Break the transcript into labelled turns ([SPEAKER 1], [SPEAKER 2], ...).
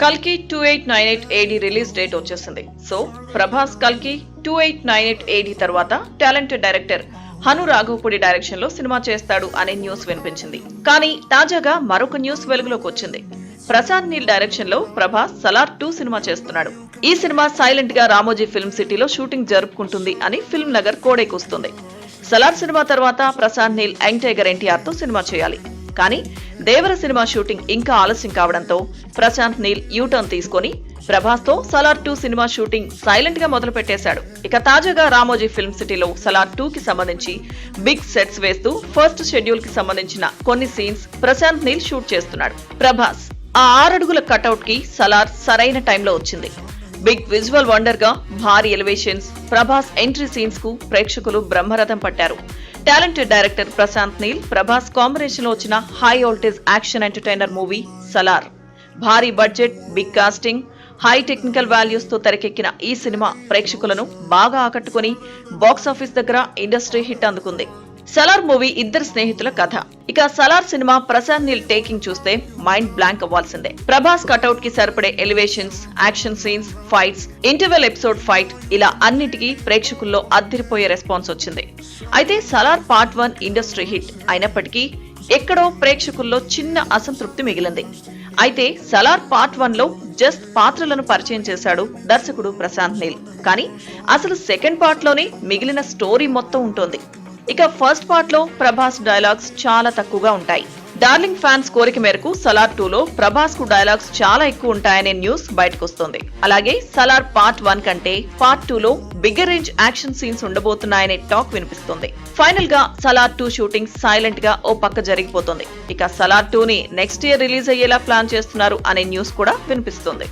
[SPEAKER 1] కల్కి 2898 AD release date వచ్చేసింది. So Prabhas కల్కి 2898 AD తర్వాత talented director Hanu Raghavapudi direction లో సినిమా చేస్తాడు అనే న్యూస్ వినిపించింది. కానీ తాజాగా మరొక న్యూస్ వెలుగులోకి వచ్చింది. ప్రశాంత్ నీల్ డైరెక్షన్ లో ప్రభాస్ సలార్ 2 సినిమా చేస్తున్నాడు. ఈ సినిమా సైలెంట్ గా రామోజీ ఫిల్మ్ సిటీలో షూటింగ్ జరుపుకుంటుంది అని ఫిల్మ్ నగర్ కోడైకొస్తుంది. సలార్ సినిమా తర్వాత ప్రశాంత్ నీల్ యంగ్ టైగర్ ఎన్టీఆర్ తో సినిమా చేయాలి. కానీ దేవర సినిమా షూటింగ్ ఇంకా ఆలస్యం కావడంతో ప్రశాంత్ నీల్ యూటర్న్ తీసుకుని ప్రభాస్ తో సలార్ 2 సినిమా షూటింగ్ సైలెంట్ గా మొదలు పెట్టేశాడు. ఇక తాజాగా రామోజీ ఫిల్మ్ సిటీలో సలార్ 2 కి సంబంధించి బిగ్ సెట్స్ వేస్తూ ఫస్ట్ షెడ్యూల్ కి సంబంధించిన కొన్ని సీన్స్ ప్రశాంత్ నీల్ షూట్ చేస్తున్నాడు. ప్రభాస్ ఆ 6 అడుగుల కటౌట్ కి సలార్ సరైన టైంలో వచ్చింది. బిగ్ విజువల్ వండర్ గా భారీ ఎలివేషన్స్, ప్రభాస్ ఎంట్రీ సీన్స్ కు ప్రేక్షకులు బ్రహ్మరథం పట్టారు. Talented director Prashanth Neel Prabhas combination లో వచ్చిన high voltage action entertainer movie Salaar. భారీ budget, big casting, high technical values తో తెరకెక్కిన ఈ సినిమా ప్రేక్షకులను బాగా ఆకట్టుకుని బాక్సాఫీస్ దగ్గర ఇండస్ట్రీ హిట్ అందుకుంది. సలార్ మూవీ ఇద్దరు స్నేహితుల కథ. ఇక సలార్ సినిమా ప్రశాంత్ నీల్ టేకింగ్ చూస్తే మైండ్ బ్లాంక్ అవ్వాల్సిందే. ప్రభాస్ కటౌట్ కి సరిపడే elevations, action scenes, fights, interval episode fight ఇలా అన్నిటికీ ప్రేక్షకుల్లో అద్దిరిపోయే రెస్పాన్స్ వచ్చింది. అయితే సలార్ పార్ట్ 1 ఇండస్ట్రీ హిట్ అయినప్పటికీ ఎక్కడో ప్రేక్షకుల్లో చిన్న అసంతృప్తి మిగిలింది. అయితే సలార్ పార్ట్ 1 లో జస్ట్ పాత్రలను పరిచయం చేశాడు దర్శకుడు ప్రశాంత్ నీల్. కానీ అసలు సెకండ్ పార్ట్ లోనే మిగిలిన స్టోరీ మొత్తం ఉంటుంది. ఇక ఫస్ట్ పార్ట్ లో ప్రభాస్ డైలాగ్స్ చాలా తక్కువగా ఉంటాయి. డార్లింగ్ ఫ్యాన్స్ కోరిక మేరకు సలార్ 2 లో ప్రభాస్ కు డైలాగ్స్ చాలా ఎక్కువ ఉంటాయనే న్యూస్ బయటకొస్తుంది. అలాగే సలార్ పార్ట్ 1 కంటే పార్ట్ 2 లో బిగ్గర్ రేంజ్ యాక్షన్ సీన్స్ ఉండబోతున్నాయనే టాక్ వినిపిస్తుంది. ఫైనల్ గా సలార్ 2 షూటింగ్ సైలెంట్ గా ఓ పక్క జరిగిపోతుంది. ఇక సలార్ 2 ని నెక్స్ట్ ఇయర్ రిలీజ్ అయ్యేలా ప్లాన్ చేస్తున్నారు అనే న్యూస్ కూడా వినిపిస్తుంది.